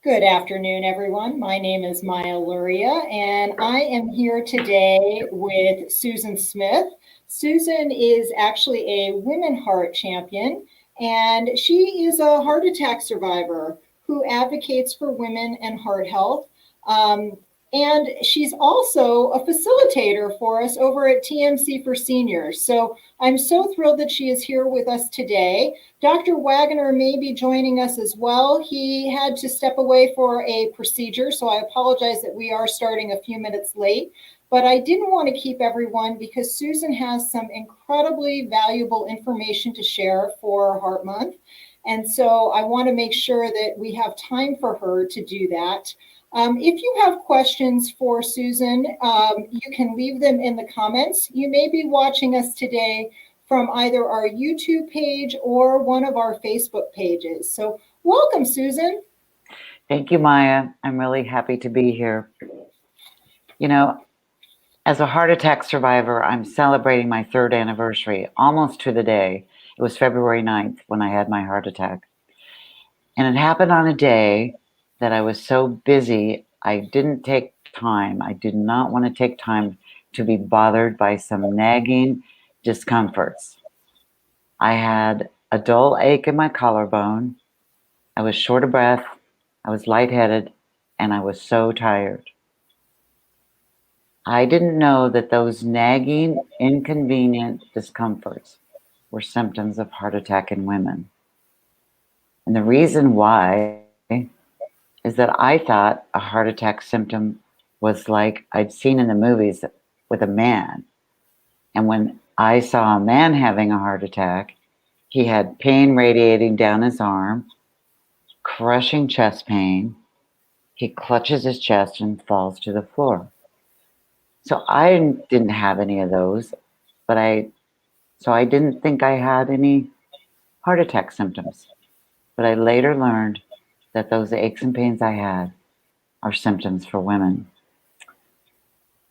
Good afternoon, everyone. My name is Maya Luria, and I am here today with Susan Smith. Susan is actually a WomenHeart Champion, and she is a heart attack survivor who advocates for women and heart health. Um, and she's also a facilitator for us over at TMC for Seniors. So I'm so thrilled that she is here with us today. Dr. Waggoner may be joining us as well. He had to step away for a procedure, so I apologize that we are starting a few minutes late. But I didn't want to keep everyone because Susan has some incredibly valuable information to share for Heart Month. And so I want to make sure that we have time for her to do that. If you have questions for Susan, you can leave them in the comments. You may be watching us today from either our YouTube page or one of our Facebook pages. So welcome, Susan. Thank you, Maya. I'm really happy to be here. You know, as a heart attack survivor, I'm celebrating my 3rd anniversary, almost to the day. It was February 9th when I had my heart attack. And it happened on a day that I was so busy, I didn't take time. I did not want to take time to be bothered by some nagging discomforts. I had a dull ache in my collarbone. I was short of breath. I was lightheaded, and I was so tired. I didn't know that those nagging, inconvenient discomforts were symptoms of heart attack in women. And the reason why is that I thought a heart attack symptom was like I'd seen in the movies with a man. And when I saw a man having a heart attack, he had pain radiating down his arm, crushing chest pain. He clutches his chest and falls to the floor. So I didn't have any of those, but I didn't think I had any heart attack symptoms. But I later learned that those aches and pains I had are symptoms for women.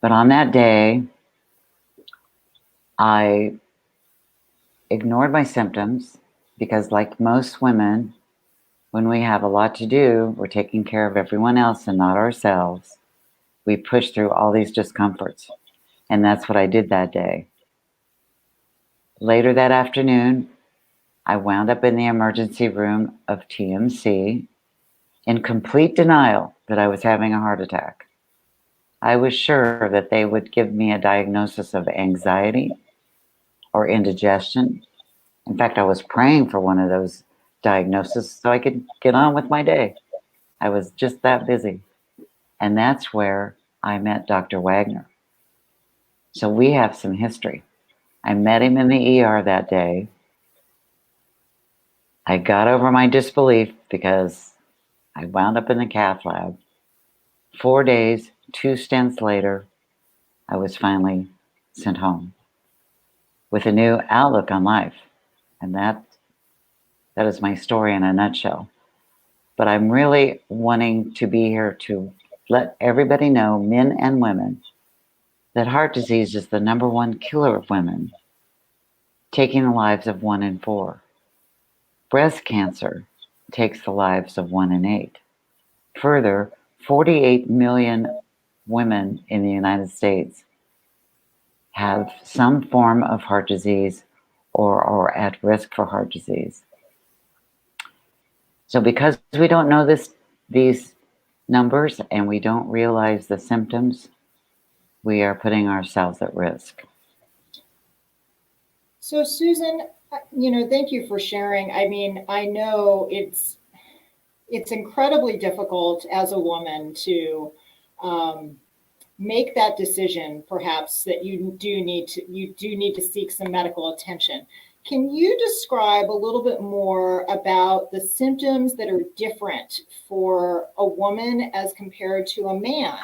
But on that day, I ignored my symptoms because, like most women, when we have a lot to do, we're taking care of everyone else and not ourselves. We push through all these discomforts. And that's what I did that day. Later that afternoon, I wound up in the emergency room of TMC in complete denial that I was having a heart attack. I was sure that they would give me a diagnosis of anxiety or indigestion. In fact, I was praying for one of those diagnoses so I could get on with my day. I was just that busy. And that's where I met Dr. Waggoner. So we have some history. I met him in the ER that day. I got over my disbelief because I wound up in the cath lab. 4 days, 2 stents later, I was finally sent home with a new outlook on life. And that is my story in a nutshell. But I'm really wanting to be here to let everybody know, men and women, that heart disease is the #1 killer of women, taking the lives of 1 in 4. Breast cancer takes the lives of 1 in 8. Further, 48 million women in the United States have some form of heart disease or are at risk for heart disease. So because we don't know these numbers and we don't realize the symptoms, we are putting ourselves at risk. So Susan, thank you for sharing. I mean, I know it's incredibly difficult as a woman to make that decision, perhaps that you do need to seek some medical attention. Can you describe a little bit more about the symptoms that are different for a woman as compared to a man?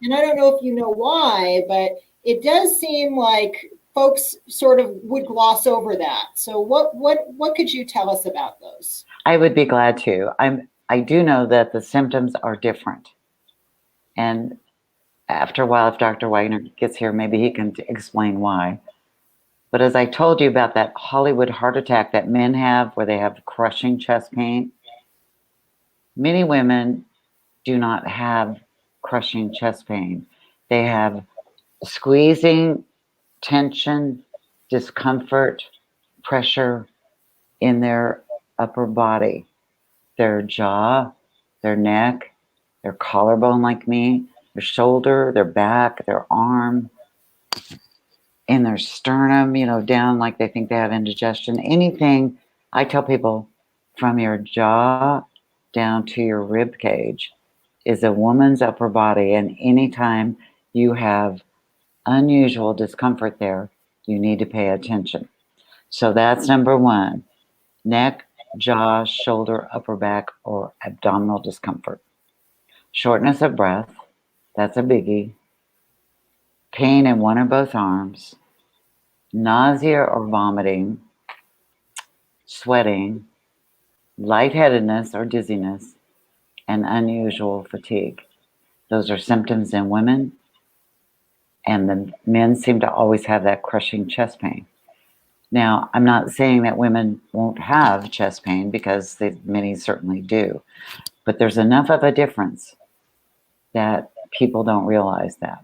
And I don't know if you know why, but it does seem like folks sort of would gloss over that. So what could you tell us about those? I would be glad to. I do know that the symptoms are different. And after a while, if Dr. Waggoner gets here, maybe he can explain why. But as I told you about that Hollywood heart attack that men have where they have crushing chest pain, many women do not have crushing chest pain. They have squeezing, tension, discomfort, pressure in their upper body, their jaw, their neck, their collarbone like me, their shoulder, their back, their arm, in their sternum, down like they think they have indigestion. Anything, I tell people, from your jaw down to your rib cage is a woman's upper body. And anytime you have unusual discomfort there, you need to pay attention. So that's number one: neck, jaw, shoulder, upper back, or abdominal discomfort. Shortness of breath, that's a biggie. Pain in one or both arms, nausea or vomiting, sweating, lightheadedness or dizziness, and unusual fatigue. Those are symptoms in women, and the men seem to always have that crushing chest pain. Now, I'm not saying that women won't have chest pain, because many certainly do, but there's enough of a difference that people don't realize that.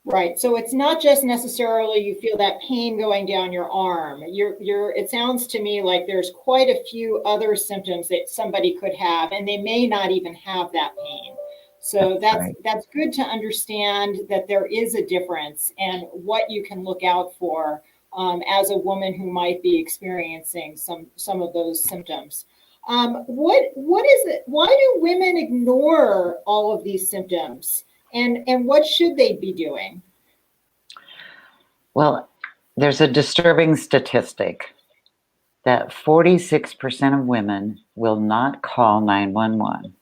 Right. So it's not just necessarily you feel that pain going down your arm. It sounds to me like there's quite a few other symptoms that somebody could have, and they may not even have that pain. So that's good to understand that there is a difference and what you can look out for as a woman who might be experiencing some of those symptoms. What is it? Why do women ignore all of these symptoms? And what should they be doing? Well, there's a disturbing statistic that 46% of women will not call 911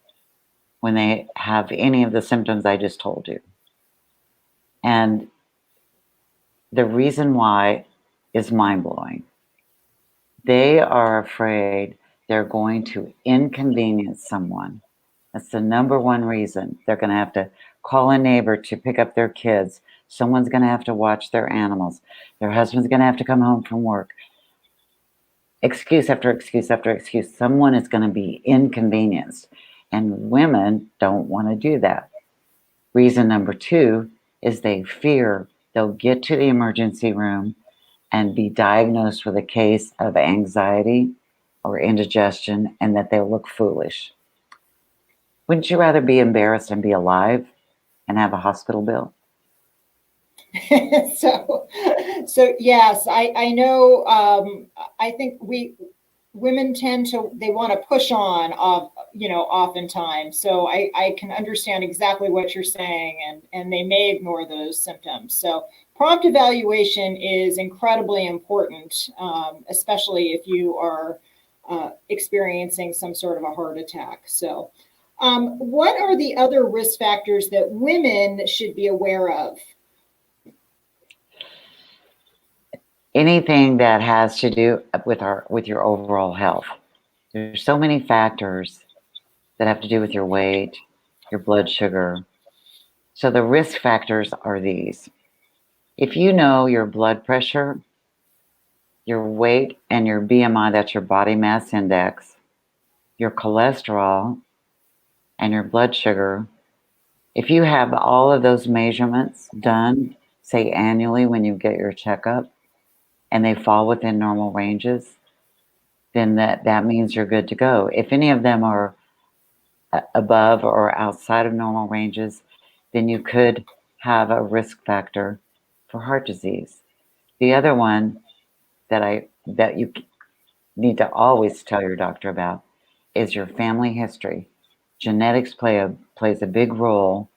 when they have any of the symptoms I just told you. And the reason why is mind-blowing. They are afraid they're going to inconvenience someone. That's the number one reason. They're going to have to call a neighbor to pick up their kids. Someone's going to have to watch their animals. Their husband's going to have to come home from work. Excuse after excuse after excuse. Someone is going to be inconvenienced. And women don't want to do that. Reason number two is they fear they'll get to the emergency room and be diagnosed with a case of anxiety or indigestion, and that they'll look foolish. Wouldn't you rather be embarrassed and be alive and have a hospital bill? so yes, I know. I think women they want to push on, oftentimes. So I can understand exactly what you're saying, and they may ignore those symptoms. So prompt evaluation is incredibly important, especially if you are experiencing some sort of a heart attack. So what are the other risk factors that women should be aware of? Anything that has to do with your overall health. There's so many factors that have to do with your weight, your blood sugar. So the risk factors are these. If you know your blood pressure, your weight, and your BMI, that's your body mass index, your cholesterol, and your blood sugar, if you have all of those measurements done, say annually when you get your checkup, and they fall within normal ranges, then that means you're good to go. If any of them are above or outside of normal ranges, then you could have a risk factor for heart disease. The other one that you need to always tell your doctor about is your family history. Genetics plays a big role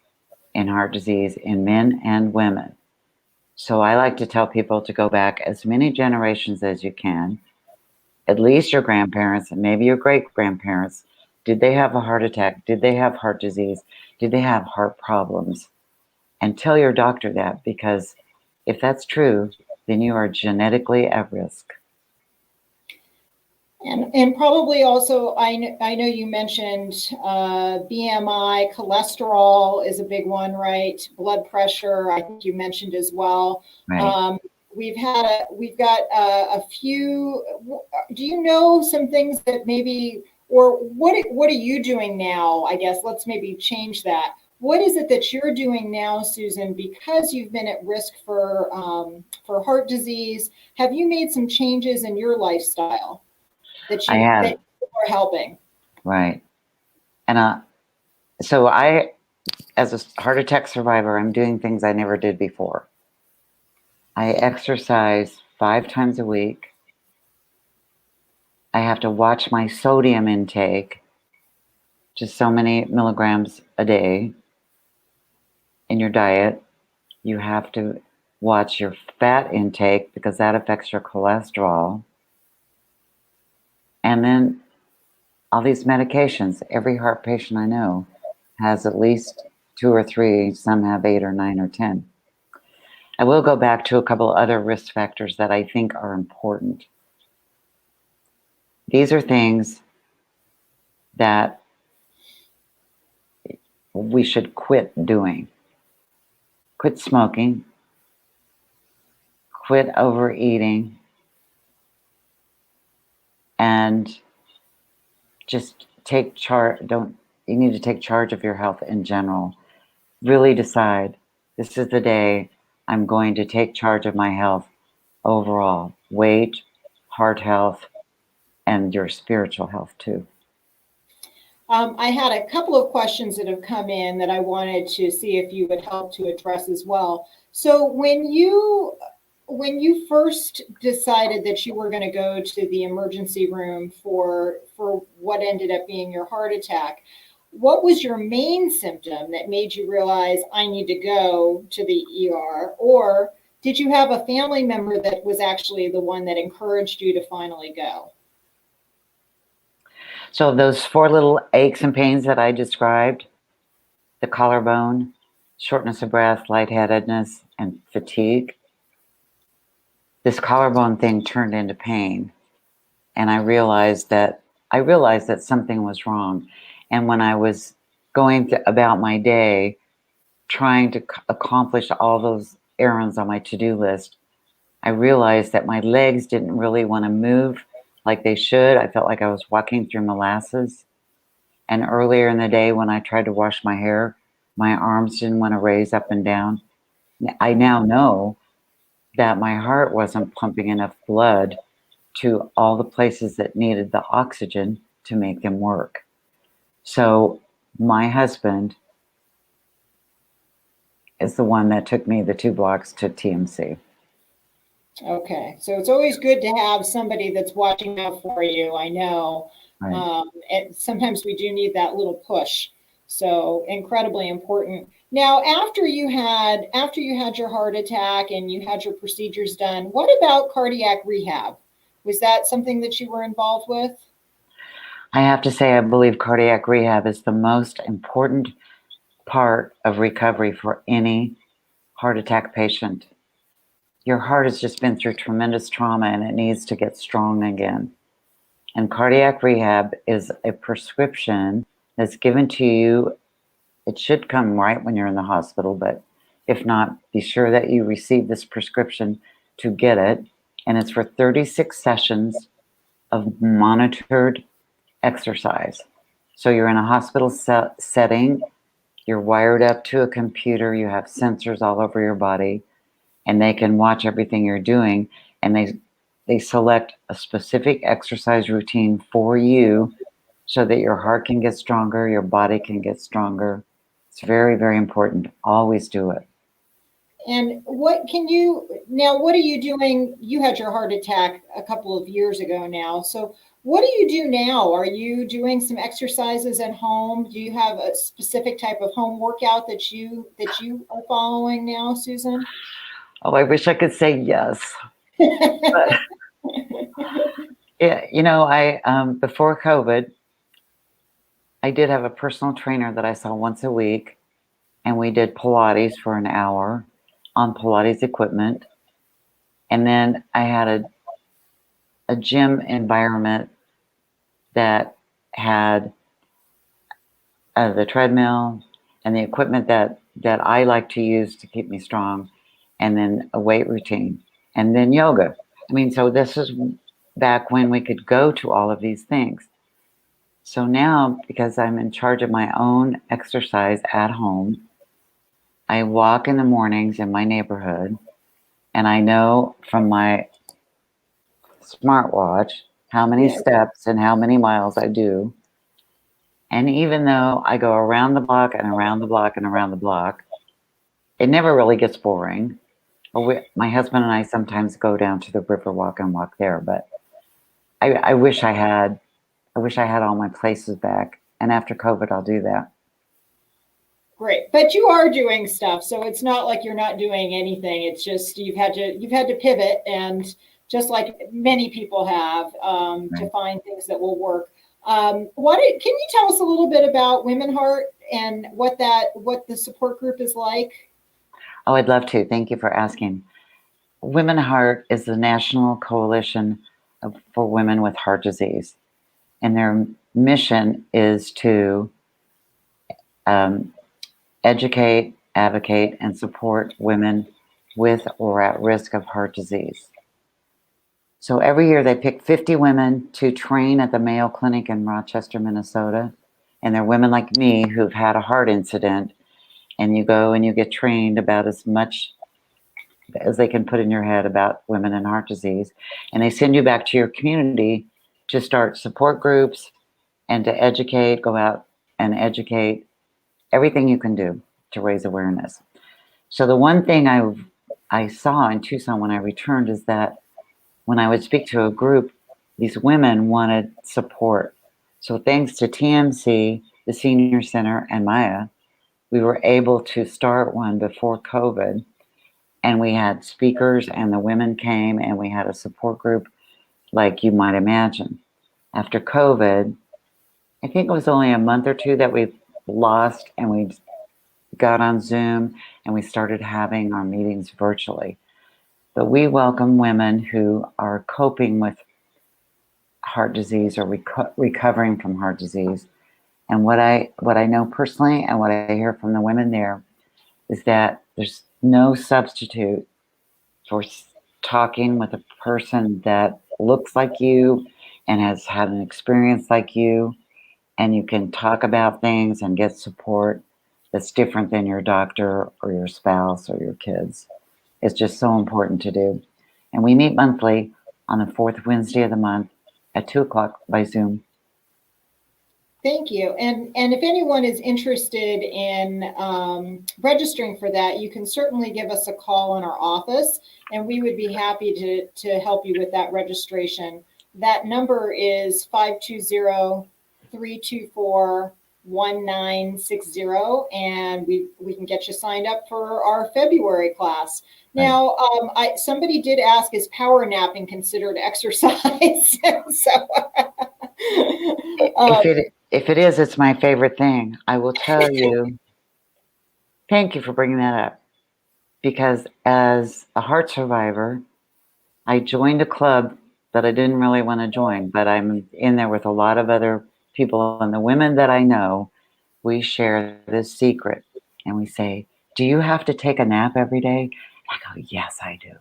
in heart disease in men and women. So I like to tell people to go back as many generations as you can, at least your grandparents and maybe your great-grandparents. Did they have a heart attack? Did they have heart disease? Did they have heart problems? And tell your doctor that, because if that's true, then you are genetically at risk. And probably also, I know you mentioned BMI, cholesterol is a big one, right? Blood pressure, I think you mentioned as well. Right. We've got a few. Do you know some things that maybe or what are you doing now? I guess let's maybe change that. What is it that you're doing now, Susan, because you've been at risk for heart disease? Have you made some changes in your lifestyle I have, that are helping? right. And so as a heart attack survivor, I'm doing things I never did before. I exercise 5 times a week. I have to watch my sodium intake, just so many milligrams a day in your diet. You have to watch your fat intake because that affects your cholesterol. And then all these medications. Every heart patient I know has at least 2 or 3. Some have 8 or 9 or 10. I will go back to a couple other risk factors that I think are important. These are things that we should quit doing. Quit smoking, quit overeating, and just take charge. You need to take charge of your health in general. Really decide, this is the day I'm going to take charge of my health overall. Weight, heart health, and your spiritual health too. I had a couple of questions that have come in that I wanted to see if you would help to address as well. So when you first decided that you were going to go to the emergency room for what ended up being your heart attack, what was your main symptom that made you realize I need to go to the ER? Or did you have a family member that was actually the one that encouraged you to finally go? So those 4 little aches and pains that I described, the collarbone, shortness of breath, lightheadedness, and fatigue, this collarbone thing turned into pain. And I realized that something was wrong. And when I was going about my day, trying to accomplish all those errands on my to-do list, I realized that my legs didn't really want to move like they should. I felt like I was walking through molasses. And earlier in the day, when I tried to wash my hair, my arms didn't want to raise up and down. I now know that my heart wasn't pumping enough blood to all the places that needed the oxygen to make them work. So my husband is the one that took me the 2 blocks to TMC. Okay, so it's always good to have somebody that's watching out for you. I know, Right. and sometimes we do need that little push. So incredibly important. Now, after you had your heart attack and you had your procedures done, what about cardiac rehab? Was that something that you were involved with? I have to say, I believe cardiac rehab is the most important part of recovery for any heart attack patient. Your heart has just been through tremendous trauma and it needs to get strong again. And cardiac rehab is a prescription that's given to you. It should come right when you're in the hospital, but if not, be sure that you receive this prescription to get it. And it's for 36 sessions of monitored exercise. So you're in a hospital setting, you're wired up to a computer, you have sensors all over your body, and they can watch everything you're doing, and they select a specific exercise routine for you so that your heart can get stronger, your body can get stronger. It's very, very important. Always do it. And what are you doing? You had your heart attack a couple of years ago now. So what do you do now? Are you doing some exercises at home? Do you have a specific type of home workout that you are following now, Susan? Oh, I wish I could say yes. But, yeah, before COVID, I did have a personal trainer that I saw once a week, and we did Pilates for an hour on Pilates equipment. And then I had a gym environment that had the treadmill and the equipment that I like to use to keep me strong, and then a weight routine, and then yoga. I mean, so this is back when we could go to all of these things. So now, because I'm in charge of my own exercise at home, I walk in the mornings in my neighborhood, and I know from my smartwatch how many Yeah. steps and how many miles I do. And even though I go around the block and around the block and around the block, it never really gets boring. My husband and I sometimes go down to the river walk and walk there, but I wish I had all my places back. And after COVID, I'll do that. Great. But you are doing stuff. So it's not like you're not doing anything. It's just you've had to pivot, and just like many people have, to Right. find things that will work. Can you tell us a little bit about Women Heart and what the support group is like? Oh, I'd love to. Thank you for asking. Women Heart is the national coalition for women with heart disease, and their mission is to um, educate, advocate, and support women with or at risk of heart disease. So every year they pick 50 women to train at the Mayo Clinic in Rochester, Minnesota. And they're women like me who've had a heart incident. And you go and you get trained about as much as they can put in your head about women and heart disease. And they send you back to your community to start support groups and to educate, go out and educate, everything you can do to raise awareness. So the one thing I saw in Tucson when I returned is that when I would speak to a group, these women wanted support. So thanks to TMC, the Senior Center, and Maya, we were able to start one before COVID. And we had speakers, and the women came, and we had a support group like you might imagine. After COVID, I think it was only a month or two that we lost, and we got on Zoom and we started having our meetings virtually. But we welcome women who are coping with heart disease or recovering from heart disease. And what I know personally and what I hear from the women there is that there's no substitute for talking with a person that looks like you and has had an experience like you, and you can talk about things and get support that's different than your doctor or your spouse or your kids. It's just so important to do. And we meet monthly on the fourth Wednesday of the month at 2 o'clock by Zoom. Thank you. And if anyone is interested in registering for that, you can certainly give us a call in our office, and we would be happy to help you with that registration. That number is 520-324-1960, and we can get you signed up for our February class. Now, somebody did ask, is power napping considered exercise? So, If it is, it's my favorite thing. I will tell you, thank you for bringing that up. Because as a heart survivor, I joined a club that I didn't really want to join, but I'm in there with a lot of other people. And the women that I know, we share this secret. And we say, do you have to take a nap every day? I go, yes, I do.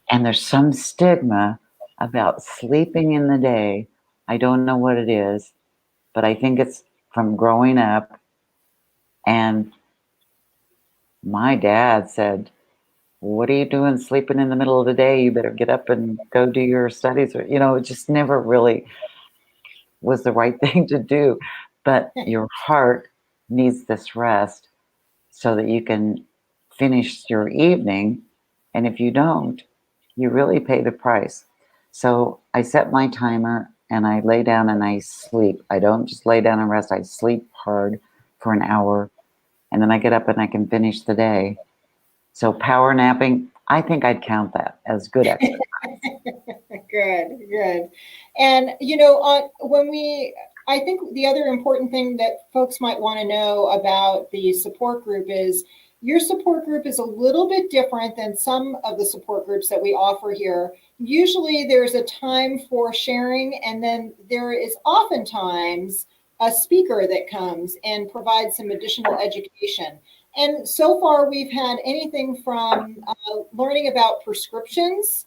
And there's some stigma about sleeping in the day. I don't know what it is, but I think it's from growing up. And my dad said, what are you doing sleeping in the middle of the day? You better get up and go do your studies. Or, it just never really was the right thing to do. But your heart needs this rest so that you can finish your evening. And if you don't, you really pay the price. So I set my timer and I lay down and I sleep. I don't just lay down and rest. I sleep hard for an hour, and then I get up and I can finish the day. So power napping, I think I'd count that as good exercise. Good. And I think the other important thing that folks might want to know about the support group is your support group is a little bit different than some of the support groups that we offer here. Usually there's a time for sharing, and then there is oftentimes a speaker that comes and provides some additional education. And so far we've had anything from learning about prescriptions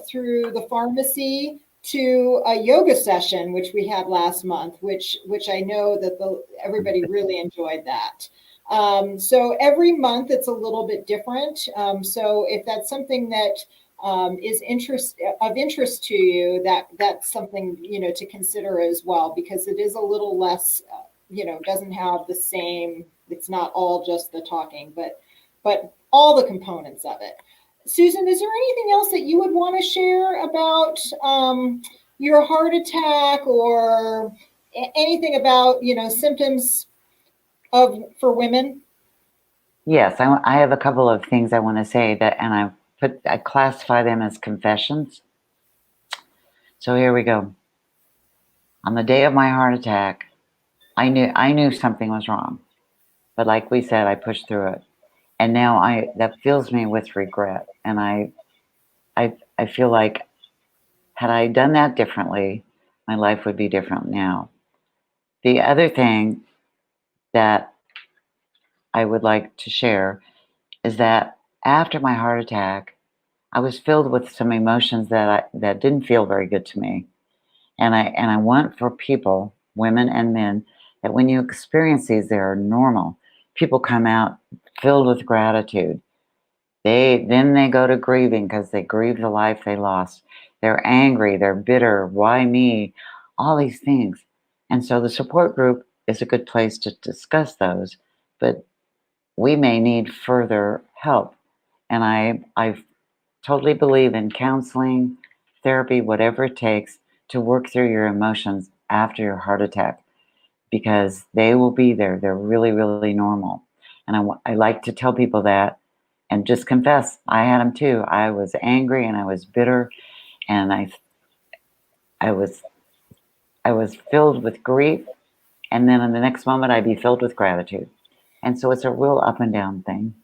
through the pharmacy, to a yoga session, which we had last month, which I know that everybody really enjoyed that. So every month it's a little bit different. So if that's something that is of interest to you, that's something, to consider as well, because it is a little less, doesn't have the same. It's not all just the talking, but all the components of it. Susan, is there anything else that you would want to share about your heart attack, or anything about, symptoms for women? Yes, I have a couple of things I want to say and I classify them as confessions. So here we go. On the day of my heart attack, I knew something was wrong, but like we said, I pushed through it, and now that fills me with regret, and I feel like had I done that differently, my life would be different now. The other thing that I would like to share is that after my heart attack, I was filled with some emotions that didn't feel very good to me. And I want for people, women and men, that when you experience these, they're normal. People come out filled with gratitude. Then they go to grieving because they grieve the life they lost. They're angry, they're bitter, why me? All these things. And so the support group is a good place to discuss those, but we may need further help. And I totally believe in counseling, therapy, whatever it takes to work through your emotions after your heart attack, because they will be there. They're really, really normal. And I like to tell people that and just confess, I had them too. I was angry and I was bitter, and I was filled with grief, and then in the next moment I'd be filled with gratitude. And so it's a real up and down thing.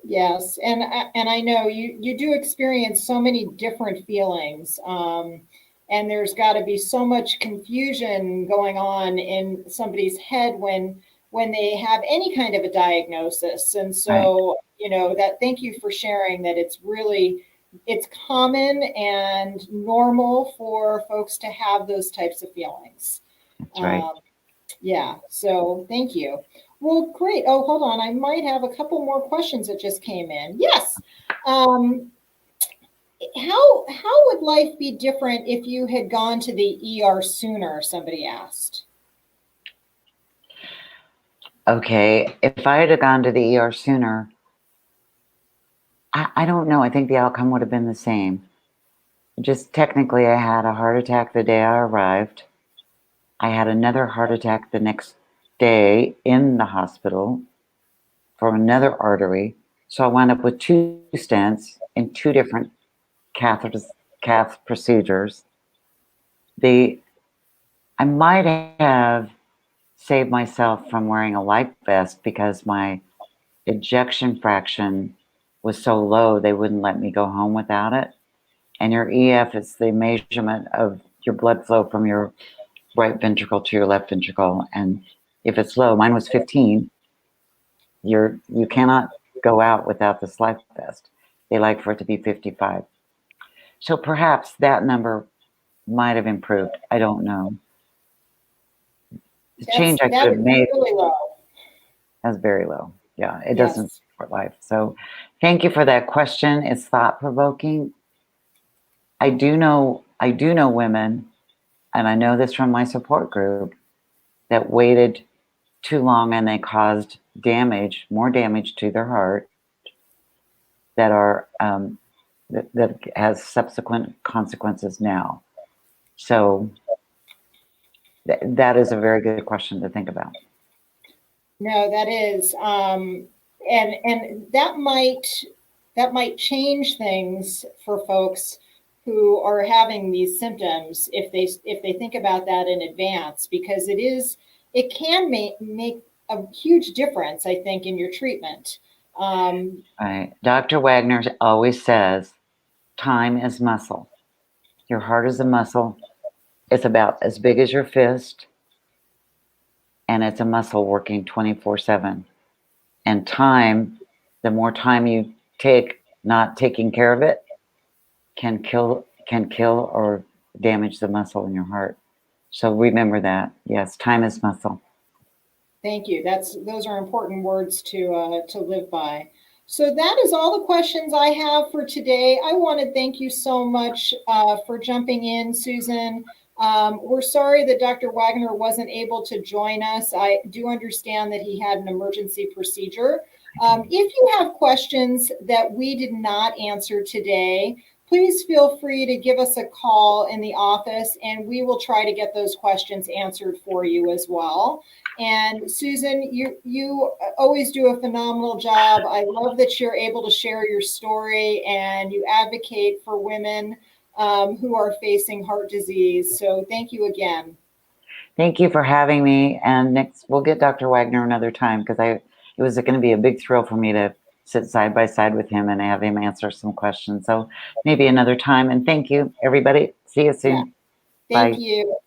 Yes, and I know you do experience so many different feelings, and there's got to be so much confusion going on in somebody's head when they have any kind of a diagnosis. And so, Right. That, thank you for sharing that. It's common and normal for folks to have those types of feelings. That's right. Yeah, so thank you. Well, great. Oh, hold on. I might have a couple more questions that just came in. Yes. Um, how would life be different if you had gone to the ER sooner? Somebody asked. Okay, if I had gone to the ER sooner, I don't know. I think the outcome would have been the same. Just technically, I had a heart attack the day I arrived. I had another heart attack the next day in the hospital for another artery. So I wound up with 2 stents in 2 different cath procedures. I might have saved myself from wearing a life vest because my ejection fraction was so low they wouldn't let me go home without it. And your EF is the measurement of your blood flow from your right ventricle to your left ventricle. And if it's low, mine was 15, you cannot go out without this life vest. They like for it to be 55. So perhaps that number might have improved. I don't know. The change I That could have would be made really low. was very low. Yeah, it doesn't Yes. support life. So thank you for that question. It's thought provoking. I do know women, and I know this from my support group, that waited too long and they caused more damage to their heart that are that has subsequent consequences now. So that is a very good question to think about. No, that is, and that might change things for folks who are having these symptoms if they think about that in advance, because it can make a huge difference, I think, in your treatment. Right. Dr. Waggoner always says, time is muscle. Your heart is a muscle. It's about as big as your fist, and it's a muscle working 24/7. And time, the more time you take not taking care of it, can kill can kill or damage the muscle in your heart. So remember that. Yes, time is muscle. Thank you. Those are important words to live by. So that is all the questions I have for today. I want to thank you so much for jumping in, Susan. We're sorry that Dr. Waggoner wasn't able to join us. I do understand that he had an emergency procedure. If you have questions that we did not answer today, please feel free to give us a call in the office, and we will try to get those questions answered for you as well. And Susan, you always do a phenomenal job. I love that you're able to share your story and you advocate for women who are facing heart disease. So thank you again. Thank you for having me. And next, we'll get Dr. Waggoner another time, because it was going to be a big thrill for me to sit side by side with him and have him answer some questions. So maybe another time. And thank you, everybody. See you soon. Yeah. Thank Bye. you.